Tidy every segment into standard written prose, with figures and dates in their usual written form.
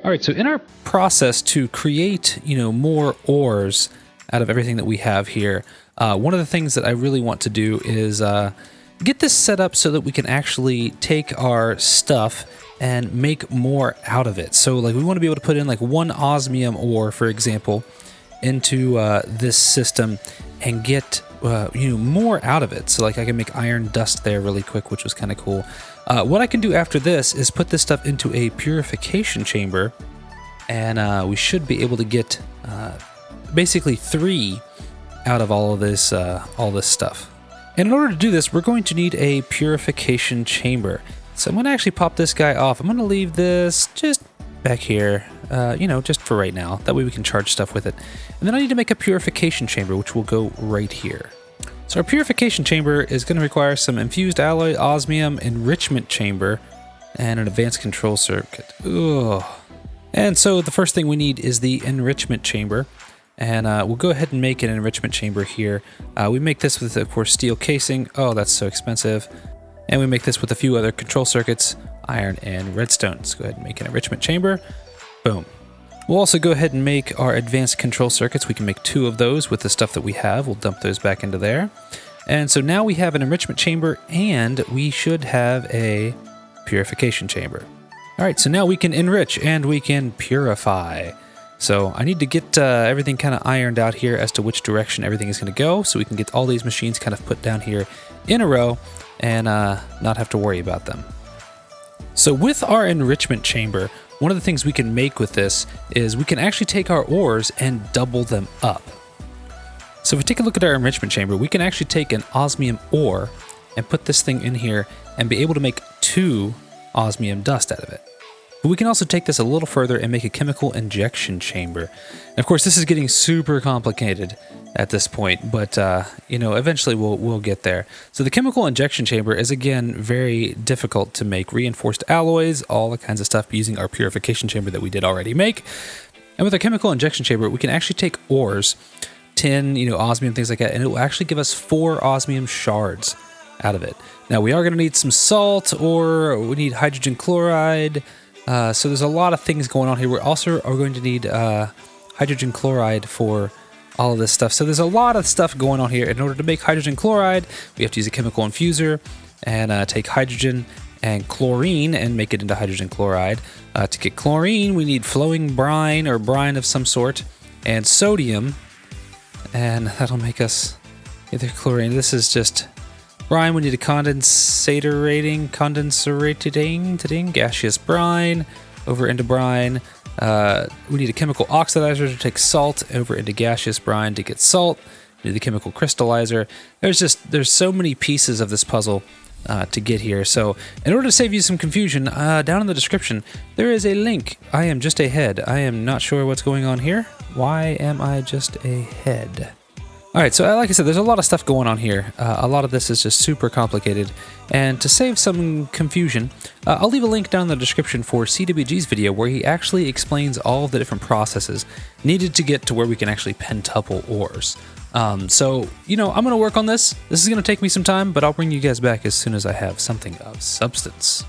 All right, so in our process to create, more ores out of everything that we have here, one of the things that I really want to do is get this set up so that we can actually take our stuff and make more out of it. So like we want to be able to put in like one osmium ore, for example, into this system and get more out of it. So like I can make iron dust there really quick, which was kind of cool. What I can do after this is put this stuff into a purification chamber, and we should be able to get basically 3 out of all this stuff. And in order to do this, we're going to need a purification chamber. So I'm going to actually pop this guy off. I'm going to leave this just back here, just for right now. That way we can charge stuff with it. And then I need to make a purification chamber, which will go right here. So our purification chamber is going to require some infused alloy, osmium, enrichment chamber, and an advanced control circuit. Ugh. And so the first thing we need is the enrichment chamber. And we'll go ahead and make an enrichment chamber here. We make this with, of course, steel casing. Oh, that's so expensive. And we make this with a few other control circuits, iron and redstone. Let's go ahead and make an enrichment chamber. Boom. We'll also go ahead and make our advanced control circuits. We can make 2 of those with the stuff that we have. We'll dump those back into there. And so now we have an enrichment chamber, and we should have a purification chamber. All right, so now we can enrich and we can purify. So I need to get everything kind of ironed out here as to which direction everything is going to go, so we can get all these machines kind of put down here in a row and not have to worry about them. So with our enrichment chamber, one of the things we can make with this is we can actually take our ores and double them up. So if we take a look at our enrichment chamber, we can actually take an osmium ore and put this thing in here and be able to make 2 osmium dust out of it. But we can also take this a little further and make a chemical injection chamber. And of course, this is getting super complicated at this point, but eventually we'll get there. So the chemical injection chamber is again very difficult to make. Reinforced alloys, all the kinds of stuff using our purification chamber that we did already make. And with our chemical injection chamber, we can actually take ores, tin, osmium, things like that, and it will actually give us 4 osmium shards out of it. Now we are going to need some salt, or we need hydrogen chloride. So there's a lot of things going on here. We also are going to need hydrogen chloride for all of this stuff. So there's a lot of stuff going on here. In order to make hydrogen chloride, we have to use a chemical infuser and take hydrogen and chlorine and make it into hydrogen chloride. To get chlorine, we need flowing brine or brine of some sort and sodium, and that'll make us either chlorine. This is just brine. We need a condensaterating gaseous brine over into brine. We need a chemical oxidizer to take salt over into gaseous brine to get salt. We need the chemical crystallizer. There's so many pieces of this puzzle to get here. So in order to save you some confusion, down in the description, there is a link. I am just a head. I am not sure what's going on here. Why am I just a head? All right, so like I said, there's a lot of stuff going on here. A lot of this is just super complicated. And to save some confusion, I'll leave a link down in the description for CWG's video where he actually explains all of the different processes needed to get to where we can actually pentuple ores. So, I'm going to work on this. This is going to take me some time, but I'll bring you guys back as soon as I have something of substance.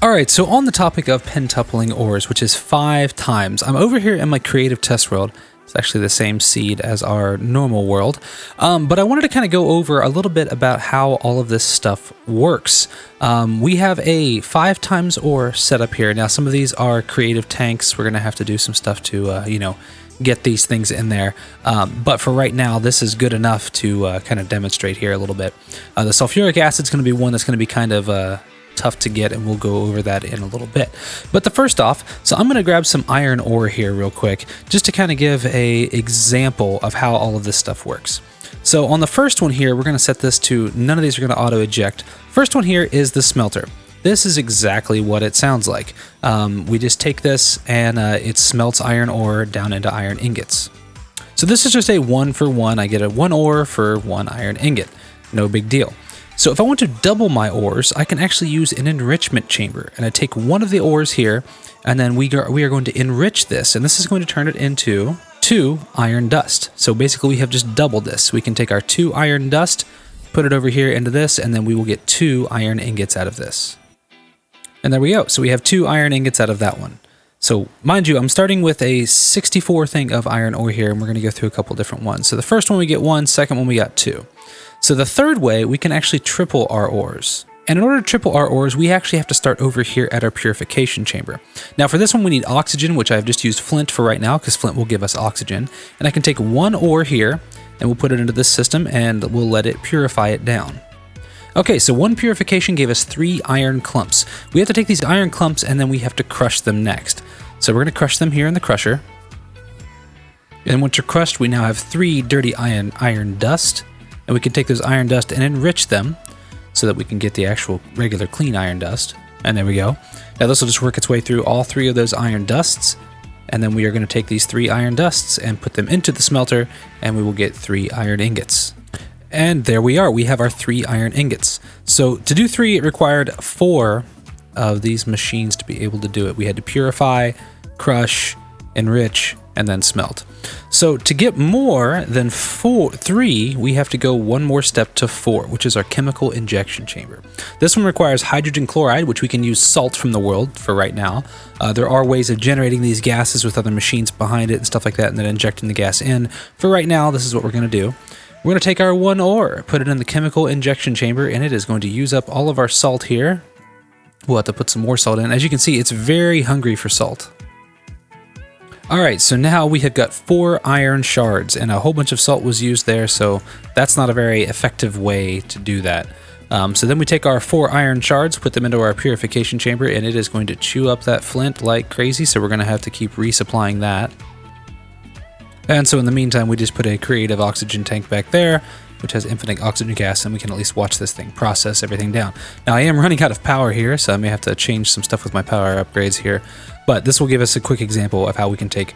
All right, so on the topic of pentupling ores, which is 5 times, I'm over here in my creative test world. It's actually the same seed as our normal world. But I wanted to kind of go over a little bit about how all of this stuff works. We have a 5 times ore set up here. Now, some of these are creative tanks. We're going to have to do some stuff to, get these things in there. But for right now, this is good enough to kind of demonstrate here a little bit. The sulfuric acid is going to be one that's going to be kind of tough to get, and we'll go over that in a little bit. But the first off, so I'm going to grab some iron ore here real quick, just to kind of give a example of how all of this stuff works. So on the first one here, we're going to set this to, none of these are going to auto eject. First one here is the smelter. This is exactly what it sounds like. We just take this and it smelts iron ore down into iron ingots. So this is just a 1-for-1. I get a 1 ore for 1 iron ingot. No big deal. So if I want to double my ores, I can actually use an enrichment chamber. And I take one of the ores here, and then we are going to enrich this. And this is going to turn it into 2 iron dust. So basically we have just doubled this. We can take our 2 iron dust, put it over here into this, and then we will get 2 iron ingots out of this. And there we go. So we have 2 iron ingots out of that one. So mind you, I'm starting with a 64 thing of iron ore here, and we're going to go through a couple different ones. So the first one we get 1, second one we got 2. So the third way, we can actually triple our ores. And in order to triple our ores, we actually have to start over here at our purification chamber. Now for this one, we need oxygen, which I've just used flint for right now, because flint will give us oxygen. And I can take 1 ore here, and we'll put it into this system, and we'll let it purify it down. Okay, so 1 purification gave us 3 iron clumps. We have to take these iron clumps and then we have to crush them next. So we're going to crush them here in the crusher. And once they're crushed, we now have 3 dirty iron dust. And we can take those iron dust and enrich them so that we can get the actual regular clean iron dust. And there we go. Now this will just work its way through all 3 of those iron dusts. And then we are going to take these 3 iron dusts and put them into the smelter, and we will get 3 iron ingots. And there we are, we have our 3 iron ingots. So to do 3, it required 4 of these machines to be able to do it. We had to purify, crush, enrich, and then smelt. So to get more than 3, we have to go one more step to 4, which is our chemical injection chamber. This one requires hydrogen chloride, which we can use salt from the world for right now. There are ways of generating these gases with other machines behind it and stuff like that, and then injecting the gas in. For right now, this is what we're going to do. We're going to take our 1 ore, put it in the chemical injection chamber, and it is going to use up all of our salt here. We'll have to put some more salt in. As you can see, it's very hungry for salt. Alright, so now we have got 4 iron shards, and a whole bunch of salt was used there, so that's not a very effective way to do that. So then we take our 4 iron shards, put them into our purification chamber, and it is going to chew up that flint like crazy, so we're going to have to keep resupplying that. And so in the meantime, we just put a creative oxygen tank back there, which has infinite oxygen gas, and we can at least watch this thing process everything down. Now I am running out of power here, so I may have to change some stuff with my power upgrades here, but this will give us a quick example of how we can take,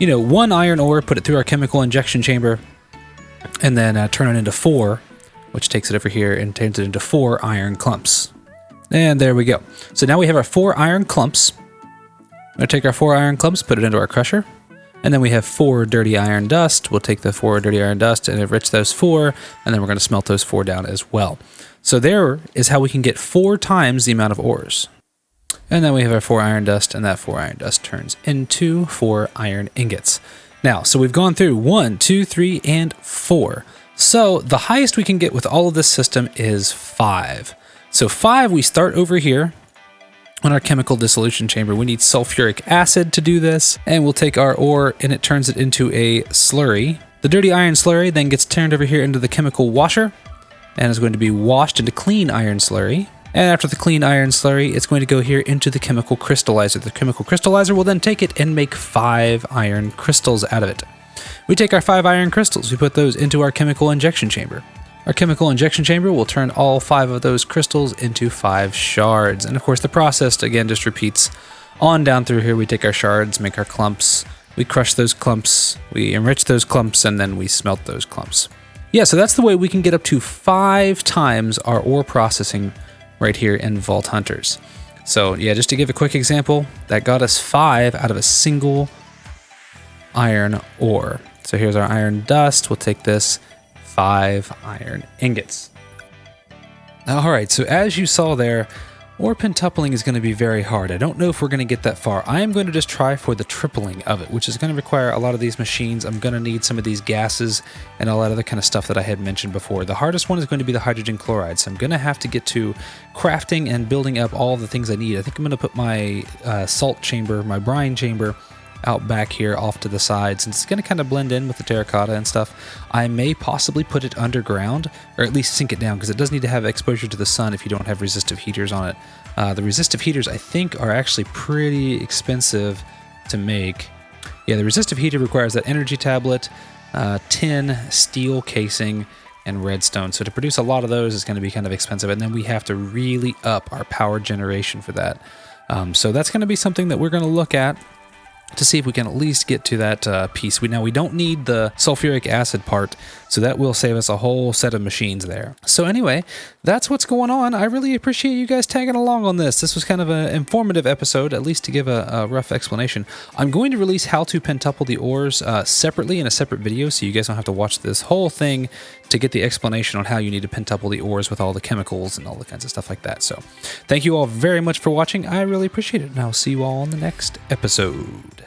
1 iron ore, put it through our chemical injection chamber, and then turn it into 4, which takes it over here and turns it into 4 iron clumps. And there we go. So now we have our 4 iron clumps. I'm going to take our 4 iron clumps, put it into our crusher. And then we have 4 dirty iron dust. We'll take the 4 dirty iron dust and enrich those 4, and then we're going to smelt those 4 down as well. So there is how we can get 4 times the amount of ores. And then we have our 4 iron dust, and that 4 iron dust turns into 4 iron ingots. Now, so we've gone through 1, 2, 3, and 4. So the highest we can get with all of this system is 5. So 5, we start over here on our chemical dissolution chamber. We need sulfuric acid to do this, and we'll take our ore and it turns it into a slurry. The dirty iron slurry then gets turned over here into the chemical washer and is going to be washed into clean iron slurry. And after the clean iron slurry, it's going to go here into the chemical crystallizer. The chemical crystallizer will then take it and make 5 iron crystals out of it. We take our 5 iron crystals, we put those into our chemical injection chamber. Our chemical injection chamber will turn all 5 of those crystals into 5 shards. And of course the process again just repeats on down through here. We take our shards, make our clumps, we crush those clumps, we enrich those clumps, and then we smelt those clumps. Yeah, so that's the way we can get up to 5 times our ore processing right here in Vault Hunters. So yeah, just to give a quick example, that got us 5 out of a single iron ore. So here's our iron dust. We'll take this 5 iron ingots. All right, so as you saw there, ore pentupling is going to be very hard. I don't know if we're going to get that far. I am going to just try for the tripling of it, which is going to require a lot of these machines. I'm going to need some of these gases and all that other kind of stuff that I had mentioned before. The hardest one is going to be the hydrogen chloride, so I'm going to have to get to crafting and building up all the things I need. I think I'm going to put my salt chamber, my brine chamber, out back here off to the side, since it's going to kind of blend in with the terracotta and stuff. I may possibly put it underground, or at least sink it down, because it does need to have exposure to the sun if you don't have resistive heaters on it. The resistive heaters, I think, are actually pretty expensive to make. Yeah, the resistive heater requires that energy tablet, tin, steel casing, and redstone. So to produce a lot of those is going to be kind of expensive, and then we have to really up our power generation for that. So that's going to be something that we're going to look at to see if we can at least get to that piece. Now we don't need the sulfuric acid part, so that will save us a whole set of machines there. So anyway, that's what's going on. I really appreciate you guys tagging along on this. This was kind of an informative episode, at least to give a rough explanation. I'm going to release how to pentuple the ores separately in a separate video, so you guys don't have to watch this whole thing to get the explanation on how you need to pentuple the ores with all the chemicals and all the kinds of stuff like that. So thank you all very much for watching. I really appreciate it, and I'll see you all on the next episode.